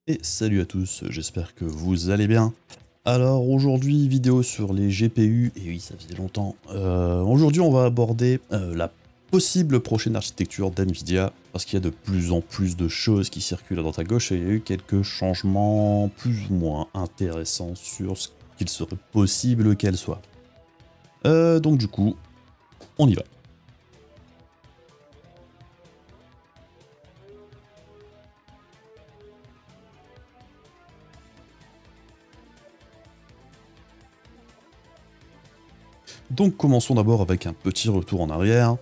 Et salut à tous, j'espère que vous allez bien. Alors aujourd'hui, vidéo sur les GPU, et oui ça faisait longtemps. Aujourd'hui on va aborder la possible prochaine architecture d'NVIDIA, parce qu'il y a de plus en plus de choses qui circulent à droite à gauche, et il y a eu quelques changements plus ou moins intéressants sur ce qu'il serait possible qu'elle soit. Donc du coup, on y va. Donc commençons d'abord avec un petit retour en arrière.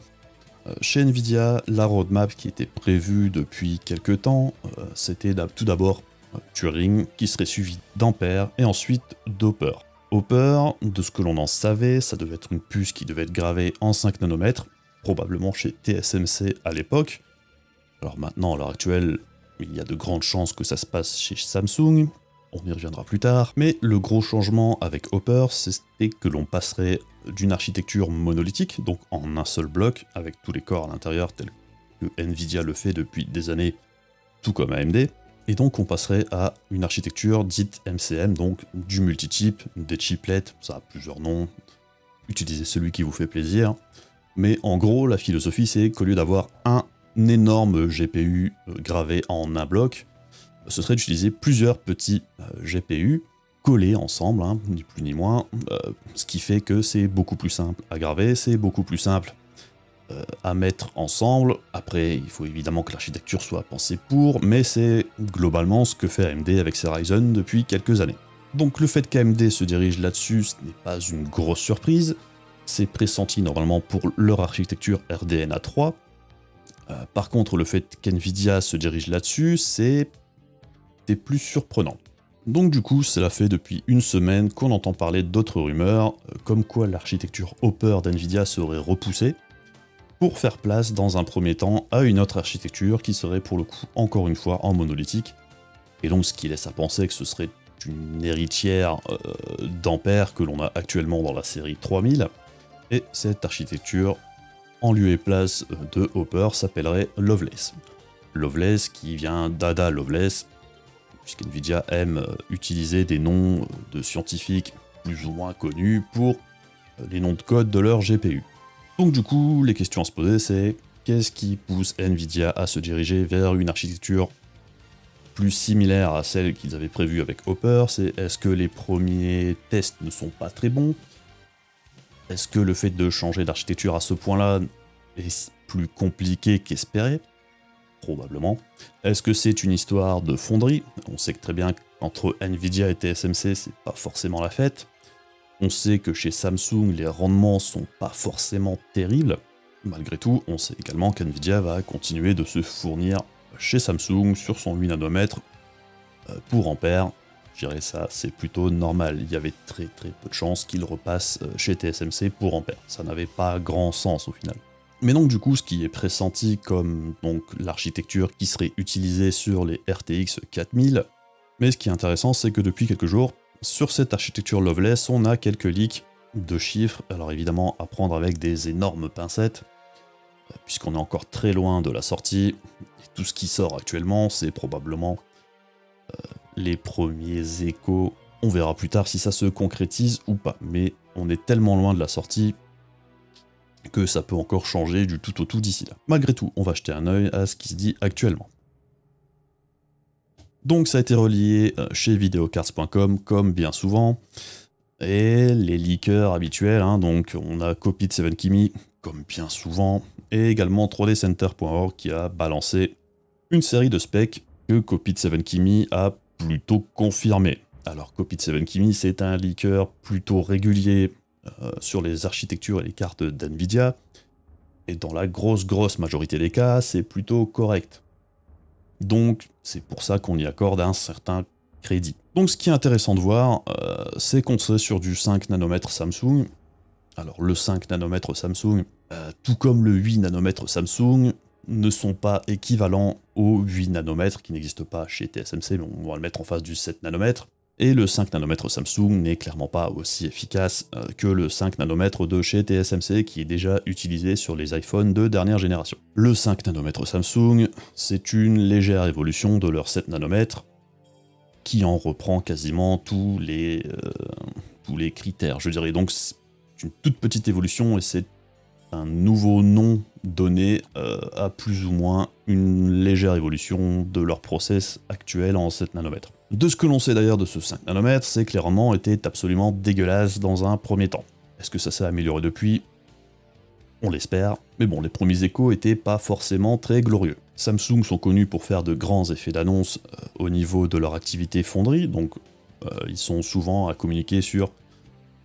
Chez Nvidia, la roadmap qui était prévue depuis quelques temps, c'était tout d'abord Turing, qui serait suivi d'Ampère et ensuite d'Hopper. Hopper, de ce que l'on en savait, ça devait être une puce qui devait être gravée en 5 nanomètres, probablement chez TSMC à l'époque. Alors maintenant, à l'heure actuelle, il y a de grandes chances que ça se passe chez Samsung, on y reviendra plus tard, mais le gros changement avec Hopper, c'était que l'on passerait d'une architecture monolithique, donc en un seul bloc, avec tous les corps à l'intérieur, tel que Nvidia le fait depuis des années, tout comme AMD, et donc on passerait à une architecture dite MCM, donc du multitype, des chiplets, ça a plusieurs noms, utilisez celui qui vous fait plaisir, mais en gros, la philosophie c'est qu'au lieu d'avoir un énorme GPU gravé en un bloc, ce serait d'utiliser plusieurs petits GPU collés ensemble, hein, ni plus ni moins, ce qui fait que c'est beaucoup plus simple à graver, c'est beaucoup plus simple à mettre ensemble. Après, il faut évidemment que l'architecture soit pensée pour, mais c'est globalement ce que fait AMD avec ses Ryzen depuis quelques années. Donc le fait qu'AMD se dirige là-dessus, ce n'est pas une grosse surprise, c'est pressenti normalement pour leur architecture RDNA 3. Par contre, le fait qu'NVIDIA se dirige là-dessus, c'est plus surprenant. Donc du coup, cela fait depuis une semaine qu'on entend parler d'autres rumeurs, comme quoi l'architecture Hopper d'NVIDIA serait repoussée, pour faire place dans un premier temps à une autre architecture qui serait pour le coup encore une fois en monolithique, et donc ce qui laisse à penser que ce serait une héritière d'Ampère que l'on a actuellement dans la série 3000, et cette architecture, en lieu et place de Hopper, s'appellerait Lovelace. Lovelace qui vient d'Ada Lovelace, puisqu'NVIDIA aime utiliser des noms de scientifiques plus ou moins connus pour les noms de code de leur GPU. Donc du coup, les questions à se poser c'est qu'est-ce qui pousse NVIDIA à se diriger vers une architecture plus similaire à celle qu'ils avaient prévue avec Hopper? C'est est-ce que les premiers tests ne sont pas très bons? Est-ce que le fait de changer d'architecture à ce point-là est plus compliqué qu'espéré? Probablement. Est-ce que c'est une histoire de fonderie? On sait que très bien qu'entre Nvidia et TSMC, c'est pas forcément la fête. On sait que chez Samsung, les rendements sont pas forcément terribles. Malgré tout, on sait également qu'Nvidia va continuer de se fournir chez Samsung sur son 8 nanomètres pour Ampère. Je dirais ça, c'est plutôt normal. Il y avait très peu de chances qu'il repasse chez TSMC pour Ampère. Ça n'avait pas grand sens au final. Mais donc du coup, ce qui est pressenti comme donc l'architecture qui serait utilisée sur les RTX 4000, mais ce qui est intéressant, c'est que depuis quelques jours, sur cette architecture Lovelace, on a quelques leaks de chiffres, alors évidemment à prendre avec des énormes pincettes, puisqu'on est encore très loin de la sortie, et tout ce qui sort actuellement, c'est probablement les premiers échos. On verra plus tard si ça se concrétise ou pas, mais on est tellement loin de la sortie que ça peut encore changer du tout au tout d'ici là. Malgré tout, on va jeter un œil à ce qui se dit actuellement. Donc ça a été relié chez videocards.com comme bien souvent, et les leakers habituels, hein, donc on a Copied 7 Kimi comme bien souvent, et également 3dcenter.org qui a balancé une série de specs que Copied 7 Kimi a plutôt confirmé. Alors Copied 7 Kimi c'est un leaker plutôt régulier sur les architectures et les cartes d'NVIDIA, et dans la grosse majorité des cas, c'est plutôt correct. Donc c'est pour ça qu'on y accorde un certain crédit. Donc ce qui est intéressant de voir, c'est qu'on serait sur du 5 nanomètres Samsung. Alors le 5 nanomètres Samsung, tout comme le 8 nanomètres Samsung, ne sont pas équivalents au 8 nanomètres qui n'existe pas chez TSMC, mais on va le mettre en face du 7 nanomètres. Et le 5 nanomètres Samsung n'est clairement pas aussi efficace que le 5 nanomètres de chez TSMC qui est déjà utilisé sur les iPhones de dernière génération. Le 5 nanomètres Samsung, c'est une légère évolution de leur 7 nanomètres, qui en reprend quasiment tous les critères, je dirais. Donc c'est une toute petite évolution et c'est un nouveau nom donné à plus ou moins une légère évolution de leur process actuel en 7 nanomètres. De ce que l'on sait d'ailleurs de ce 5 nanomètres, c'est que les rendements étaient absolument dégueulasses dans un premier temps. Est-ce que ça s'est amélioré depuis? On l'espère, mais bon, les premiers échos étaient pas forcément très glorieux. Samsung sont connus pour faire de grands effets d'annonce au niveau de leur activité fonderie, donc ils sont souvent à communiquer sur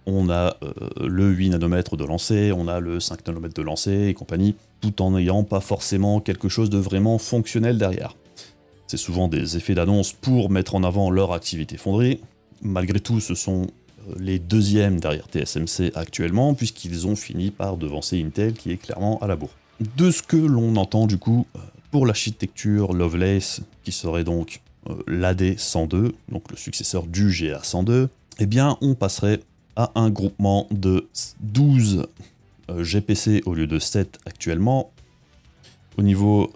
on a le 8 nanomètres de lancer, on a le 5 nanomètres de lancer et compagnie, tout en n'ayant pas forcément quelque chose de vraiment fonctionnel derrière. C'est souvent des effets d'annonce pour mettre en avant leur activité fonderie. Malgré tout, ce sont les deuxièmes derrière TSMC actuellement, puisqu'ils ont fini par devancer Intel, qui est clairement à la bourre. De ce que l'on entend du coup, pour l'architecture Lovelace, qui serait donc l'AD102, donc le successeur du GA102, eh bien on passerait à un groupement de 12 GPC au lieu de 7 actuellement. Au niveau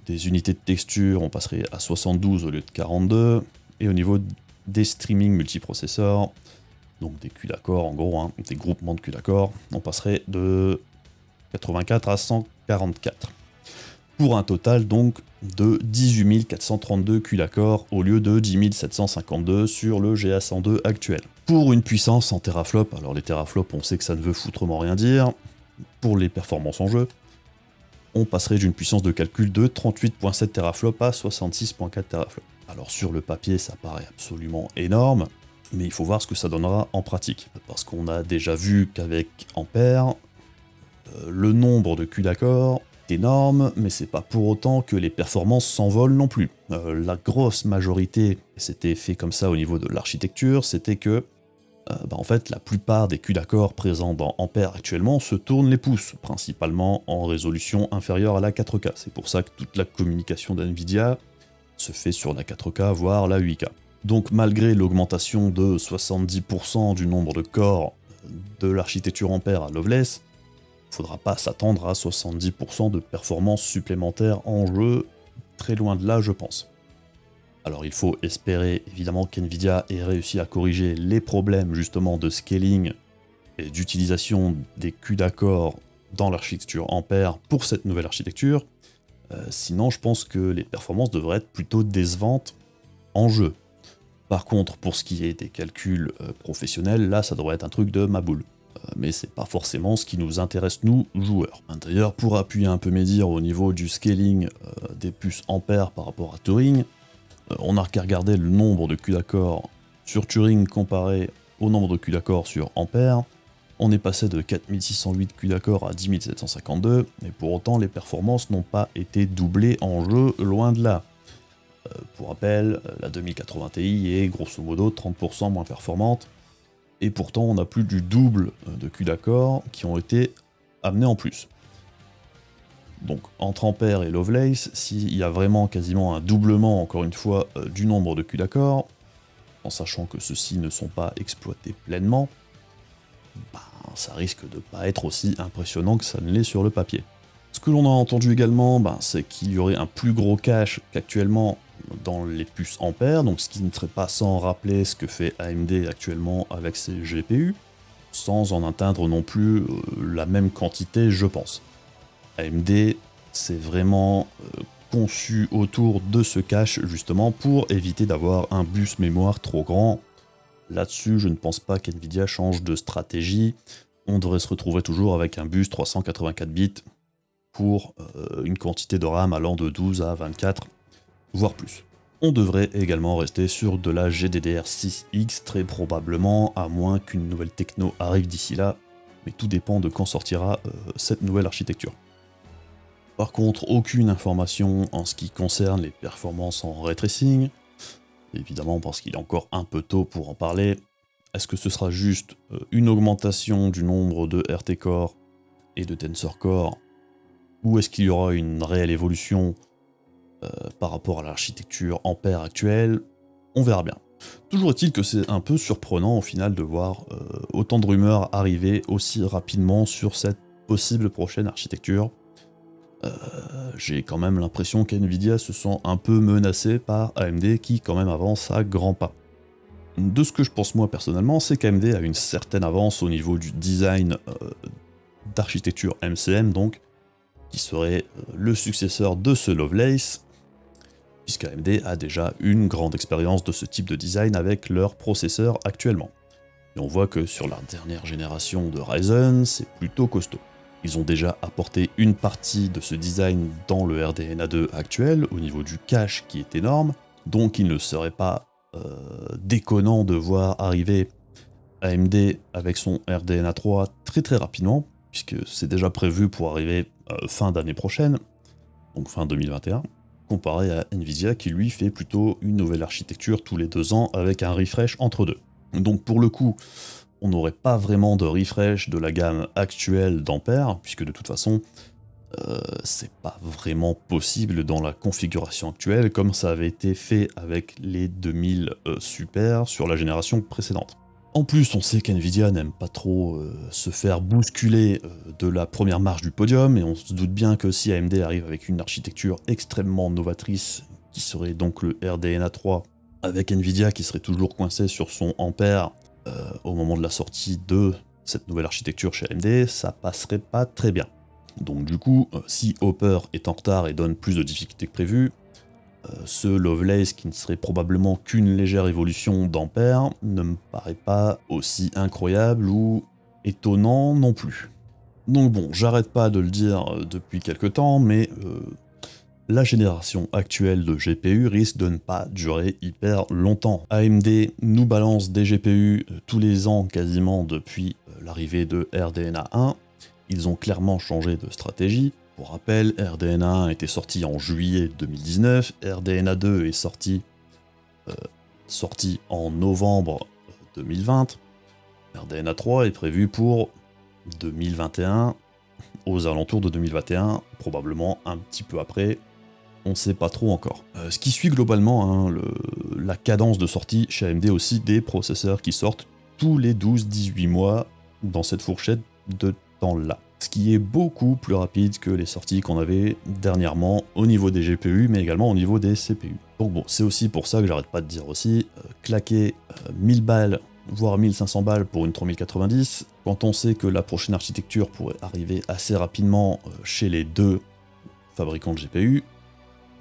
des unités de texture, on passerait à 72 au lieu de 42. Et au niveau des streaming multiprocesseurs, donc des CUDA-Core en gros, hein, des groupements de CUDA-Core, on passerait de 84 à 144. Pour un total donc de 18 432 CUDA-Core au lieu de 10 752 sur le GA102 actuel. Pour une puissance en teraflops, alors les teraflops on sait que ça ne veut foutrement rien dire, pour les performances en jeu, on passerait d'une puissance de calcul de 38.7 teraflops à 66.4 teraflops. Alors sur le papier ça paraît absolument énorme, mais il faut voir ce que ça donnera en pratique. Parce qu'on a déjà vu qu'avec Ampère, le nombre de CUDA-Core est énorme, mais c'est pas pour autant que les performances s'envolent non plus. La grosse majorité, et c'était fait comme ça au niveau de l'architecture, c'était que en fait, la plupart des CUDA-Core présents dans Ampère actuellement se tournent les pouces, principalement en résolution inférieure à la 4K. C'est pour ça que toute la communication d'NVIDIA se fait sur la 4K, voire la 8K. Donc malgré l'augmentation de 70% du nombre de corps de l'architecture Ampère à Lovelace, il ne faudra pas s'attendre à 70% de performance supplémentaire en jeu, très loin de là je pense. Alors il faut espérer évidemment qu'NVIDIA ait réussi à corriger les problèmes justement de scaling et d'utilisation des CUDA-Core dans l'architecture Ampère pour cette nouvelle architecture, sinon je pense que les performances devraient être plutôt décevantes en jeu. Par contre, pour ce qui est des calculs professionnels, là ça devrait être un truc de ma boule. Mais c'est pas forcément ce qui nous intéresse nous, joueurs. D'ailleurs, pour appuyer un peu mes dires au niveau du scaling des puces Ampère par rapport à Turing, on n'a qu'à regarder le nombre de CUDA-Core sur Turing comparé au nombre de CUDA-Core sur Ampère. On est passé de 4608 CUDA-Core à 10 752, et pour autant les performances n'ont pas été doublées en jeu, loin de là. Pour rappel, la 2080 Ti est grosso modo 30% moins performante, et pourtant on a plus du double de CUDA-Core qui ont été amenés en plus. Donc entre Ampère et Lovelace, s'il y a vraiment quasiment un doublement, encore une fois, du nombre de CUDA-Core, en sachant que ceux-ci ne sont pas exploités pleinement, ça risque de pas être aussi impressionnant que ça ne l'est sur le papier. Ce que l'on a entendu également, c'est qu'il y aurait un plus gros cache qu'actuellement dans les puces Ampère, donc ce qui ne serait pas sans rappeler ce que fait AMD actuellement avec ses GPU, sans en atteindre non plus la même quantité, je pense. AMD, c'est vraiment conçu autour de ce cache justement pour éviter d'avoir un bus mémoire trop grand. Là-dessus, je ne pense pas qu'NVIDIA change de stratégie. On devrait se retrouver toujours avec un bus 384 bits pour une quantité de RAM allant de 12 à 24, voire plus. On devrait également rester sur de la GDDR6X très probablement, à moins qu'une nouvelle techno arrive d'ici là, mais tout dépend de quand sortira cette nouvelle architecture. Par contre, aucune information en ce qui concerne les performances en ray tracing, évidemment parce qu'il est encore un peu tôt pour en parler. Est-ce que ce sera juste une augmentation du nombre de RT Core et de Tensor Core, ou est-ce qu'il y aura une réelle évolution par rapport à l'architecture Ampère actuelle? On verra bien. Toujours est-il que c'est un peu surprenant au final de voir autant de rumeurs arriver aussi rapidement sur cette possible prochaine architecture. J'ai quand même l'impression qu'NVIDIA se sent un peu menacé par AMD qui quand même avance à grands pas. De ce que je pense moi personnellement, c'est qu'AMD a une certaine avance au niveau du design d'architecture MCM, donc, qui serait le successeur de ce Lovelace, puisqu'AMD a déjà une grande expérience de ce type de design avec leurs processeurs actuellement. Et on voit que sur la dernière génération de Ryzen, c'est plutôt costaud. Ils ont déjà apporté une partie de ce design dans le RDNA 2 actuel, au niveau du cache qui est énorme, donc il ne serait pas déconnant de voir arriver AMD avec son RDNA 3 très rapidement, puisque c'est déjà prévu pour arriver fin d'année prochaine, donc fin 2021, comparé à Nvidia qui lui fait plutôt une nouvelle architecture tous les 2 ans avec un refresh entre deux. Donc pour le coup, on n'aurait pas vraiment de refresh de la gamme actuelle d'Ampère, puisque de toute façon, c'est pas vraiment possible dans la configuration actuelle, comme ça avait été fait avec les 2000 Super sur la génération précédente. En plus, on sait qu'NVIDIA n'aime pas trop se faire bousculer de la première marche du podium, et on se doute bien que si AMD arrive avec une architecture extrêmement novatrice, qui serait donc le RDNA 3, avec NVIDIA qui serait toujours coincé sur son Ampère au moment de la sortie de cette nouvelle architecture chez AMD, ça passerait pas très bien. Donc du coup, si Hopper est en retard et donne plus de difficultés que prévu, ce Lovelace, qui ne serait probablement qu'une légère évolution d'Ampère, ne me paraît pas aussi incroyable ou étonnant non plus. Donc bon, j'arrête pas de le dire depuis quelques temps, mais la génération actuelle de GPU risque de ne pas durer hyper longtemps. AMD nous balance des GPU tous les ans quasiment depuis l'arrivée de RDNA 1. Ils ont clairement changé de stratégie. Pour rappel, RDNA 1 était sorti en juillet 2019, RDNA 2 est sorti en novembre 2020, RDNA 3 est prévu pour 2021, aux alentours de 2021, probablement un petit peu après, on ne sait pas trop encore. Ce qui suit globalement la cadence de sortie chez AMD aussi des processeurs qui sortent tous les 12-18 mois dans cette fourchette de temps-là. Ce qui est beaucoup plus rapide que les sorties qu'on avait dernièrement au niveau des GPU, mais également au niveau des CPU. Donc bon, c'est aussi pour ça que j'arrête pas de dire aussi, claquer 1000 balles, voire 1500 balles pour une 3090, quand on sait que la prochaine architecture pourrait arriver assez rapidement chez les deux fabricants de GPU,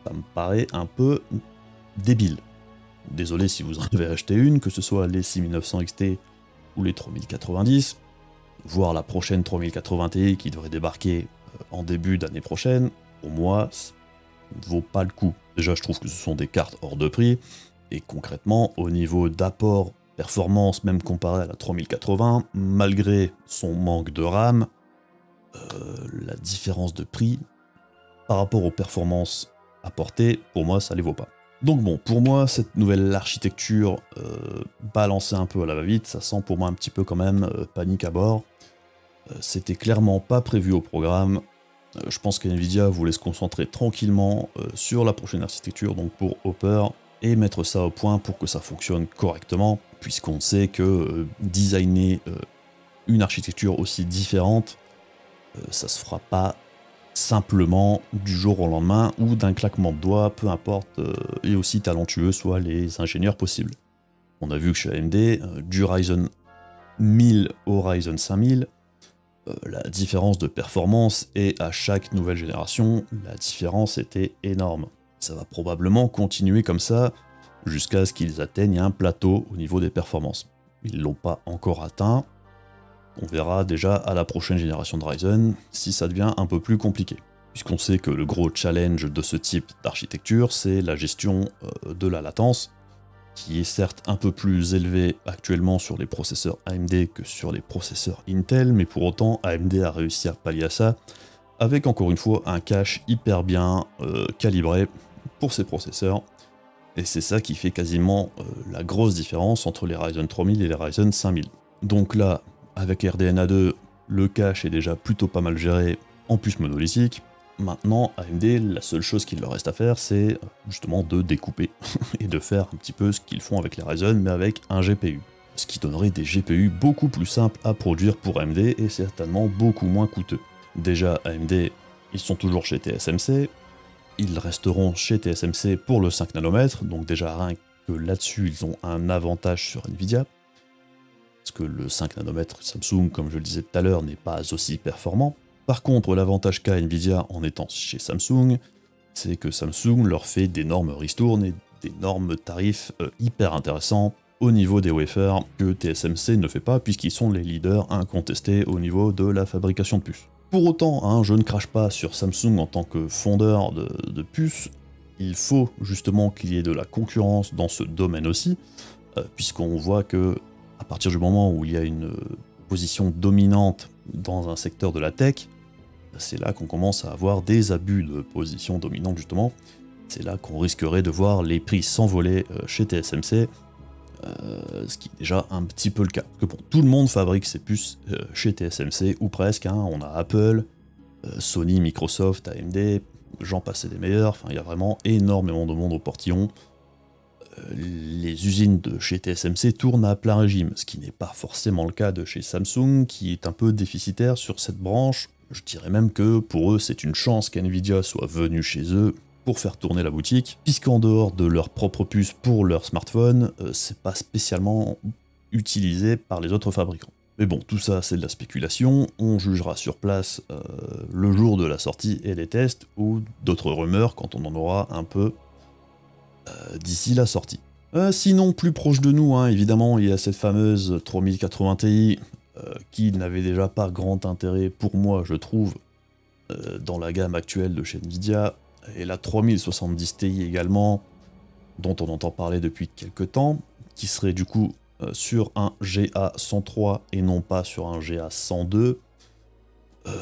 ça me paraît un peu débile. Désolé si vous en avez acheté une, que ce soit les 6900 XT ou les 3090, voire la prochaine 3080 Ti qui devrait débarquer en début d'année prochaine, pour moi, ça ne vaut pas le coup. Déjà, je trouve que ce sont des cartes hors de prix, et concrètement, au niveau d'apport performance, même comparé à la 3080, malgré son manque de RAM, la différence de prix par rapport aux performances apportées, pour moi, ça les vaut pas. Donc bon, pour moi, cette nouvelle architecture balancée un peu à la va-vite, ça sent pour moi un petit peu quand même panique à bord. C'était clairement pas prévu au programme. Je pense qu'NVIDIA voulait se concentrer tranquillement sur la prochaine architecture, donc pour Hopper, et mettre ça au point pour que ça fonctionne correctement, puisqu'on sait que designer une architecture aussi différente, ça se fera pas simplement du jour au lendemain ou d'un claquement de doigts, peu importe, et aussi talentueux soient les ingénieurs possibles. On a vu que chez AMD, du Ryzen 1000 au Ryzen 5000, la différence de performance, et à chaque nouvelle génération, la différence était énorme. Ça va probablement continuer comme ça jusqu'à ce qu'ils atteignent un plateau au niveau des performances. Ils ne l'ont pas encore atteint. On verra déjà à la prochaine génération de Ryzen si ça devient un peu plus compliqué. Puisqu'on sait que le gros challenge de ce type d'architecture, c'est la gestion de la latence, qui est certes un peu plus élevée actuellement sur les processeurs AMD que sur les processeurs Intel, mais pour autant AMD a réussi à pallier à ça, avec encore une fois un cache hyper bien calibré pour ses processeurs, et c'est ça qui fait quasiment la grosse différence entre les Ryzen 3000 et les Ryzen 5000. Donc là, avec RDNA 2, le cache est déjà plutôt pas mal géré, en plus monolithique. Maintenant, AMD, la seule chose qu'il leur reste à faire, c'est justement de découper et de faire un petit peu ce qu'ils font avec les Ryzen, mais avec un GPU. Ce qui donnerait des GPU beaucoup plus simples à produire pour AMD et certainement beaucoup moins coûteux. Déjà, AMD Ils sont toujours chez TSMC, ils resteront chez TSMC pour le 5 nanomètres, donc déjà rien que là-dessus ils ont un avantage sur Nvidia, parce que le 5 nanomètres Samsung, comme je le disais tout à l'heure, n'est pas aussi performant. Par contre, l'avantage qu'a Nvidia en étant chez Samsung, c'est que Samsung leur fait d'énormes ristournes et d'énormes tarifs hyper intéressants au niveau des wafers que TSMC ne fait pas, puisqu'ils sont les leaders incontestés au niveau de la fabrication de puces. Pour autant, hein, je ne crache pas sur Samsung en tant que fondeur de puces, il faut justement qu'il y ait de la concurrence dans ce domaine aussi, puisqu'on voit que à partir du moment où il y a une position dominante dans un secteur de la tech, c'est là qu'on commence à avoir des abus de position dominante justement, c'est là qu'on risquerait de voir les prix s'envoler chez TSMC, ce qui est déjà un petit peu le cas. Parce que bon, tout le monde fabrique ses puces chez TSMC, ou presque, hein. On a Apple, Sony, Microsoft, AMD, j'en passe des meilleurs, enfin il y a vraiment énormément de monde au portillon. Les usines de chez TSMC tournent à plein régime, ce qui n'est pas forcément le cas de chez Samsung, qui est un peu déficitaire sur cette branche. Je dirais même que pour eux c'est une chance qu'Nvidia soit venu chez eux pour faire tourner la boutique, puisqu'en dehors de leurs propres puces pour leurs smartphones, c'est pas spécialement utilisé par les autres fabricants. Mais bon, tout ça c'est de la spéculation, on jugera sur place le jour de la sortie et des tests, ou d'autres rumeurs quand on en aura un peu d'ici la sortie. Sinon, plus proche de nous, hein, évidemment, il y a cette fameuse 3080 Ti, qui n'avait déjà pas grand intérêt pour moi, je trouve, dans la gamme actuelle de chez Nvidia, et la 3070 Ti également, dont on entend parler depuis quelques temps, qui serait du coup sur un GA103 et non pas sur un GA102.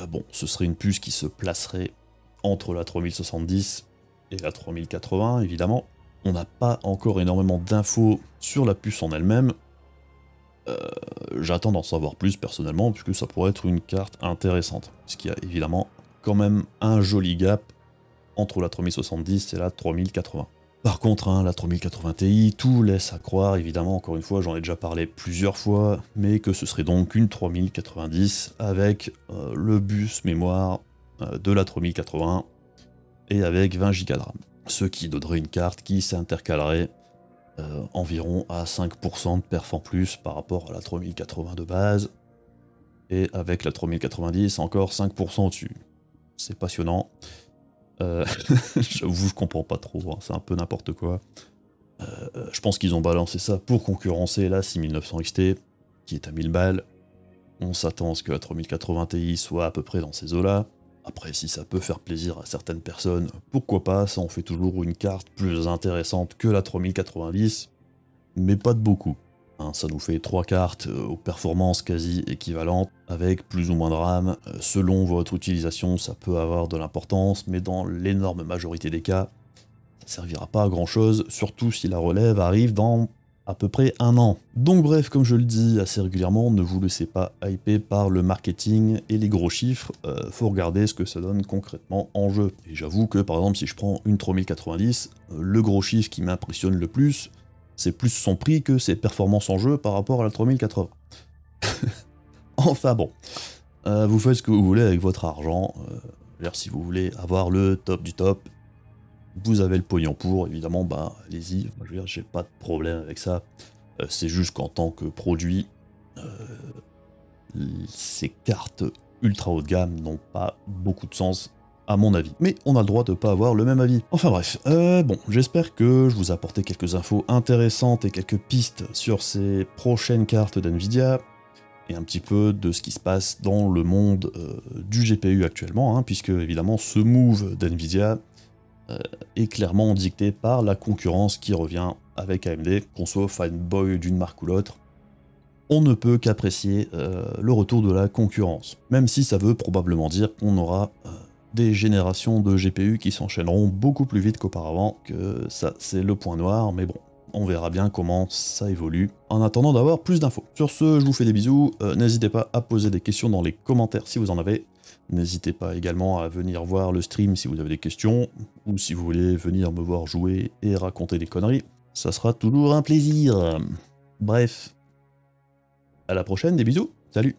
Bon, ce serait une puce qui se placerait entre la 3070 et la 3080, évidemment. On n'a pas encore énormément d'infos sur la puce en elle-même. J'attends d'en savoir plus personnellement, puisque ça pourrait être une carte intéressante. Puisqu'il y a évidemment quand même un joli gap entre la 3070 et la 3080. Par contre, hein, la 3080 Ti, tout laisse à croire, évidemment, encore une fois, j'en ai déjà parlé plusieurs fois, mais que ce serait donc une 3090 avec le bus mémoire de la 3080 et avec 20 Go de RAM. Ce qui donnerait une carte qui s'intercalerait environ à 5% de perf en plus par rapport à la 3080 de base, et avec la 3090 encore 5% au-dessus. C'est passionnant. J'avoue, je comprends pas trop, hein, c'est un peu n'importe quoi. Je pense qu'ils ont balancé ça pour concurrencer la 6900 XT, qui est à 1000 balles. On s'attend à ce que la 3080 Ti soit à peu près dans ces eaux-là. Après, si ça peut faire plaisir à certaines personnes, pourquoi pas, ça en fait toujours une carte plus intéressante que la 3090, mais pas de beaucoup. Hein, ça nous fait 3 cartes aux performances quasi équivalentes, avec plus ou moins de RAM. Selon votre utilisation, ça peut avoir de l'importance, mais dans l'énorme majorité des cas, ça servira pas à grand chose, surtout si la relève arrive dans à peu près un an. Donc bref, comme je le dis assez régulièrement, ne vous laissez pas hyper par le marketing et les gros chiffres, faut regarder ce que ça donne concrètement en jeu. Et j'avoue que par exemple si je prends une 3090, le gros chiffre qui m'impressionne le plus, c'est plus son prix que ses performances en jeu par rapport à la 3080. Enfin bon, vous faites ce que vous voulez avec votre argent, si vous voulez avoir le top du top, vous avez le pognon pour, évidemment, bah allez-y, je veux dire, j'ai pas de problème avec ça. C'est juste qu'en tant que produit, ces cartes ultra haut de gamme n'ont pas beaucoup de sens, à mon avis. Mais on a le droit de pas avoir le même avis. Enfin bref, bon, j'espère que je vous ai apporté quelques infos intéressantes et quelques pistes sur ces prochaines cartes d'Nvidia, et un petit peu de ce qui se passe dans le monde du GPU actuellement, hein, puisque évidemment ce move d'Nvidia est clairement dicté par la concurrence qui revient avec AMD, qu'on soit fanboy d'une marque ou l'autre. On ne peut qu'apprécier le retour de la concurrence, même si ça veut probablement dire qu'on aura des générations de GPU qui s'enchaîneront beaucoup plus vite qu'auparavant, que ça c'est le point noir, mais bon, on verra bien comment ça évolue, en attendant d'avoir plus d'infos. Sur ce, je vous fais des bisous, n'hésitez pas à poser des questions dans les commentaires si vous en avez. N'hésitez pas également à venir voir le stream si vous avez des questions, ou si vous voulez venir me voir jouer et raconter des conneries, ça sera toujours un plaisir. Bref, à la prochaine, des bisous, salut!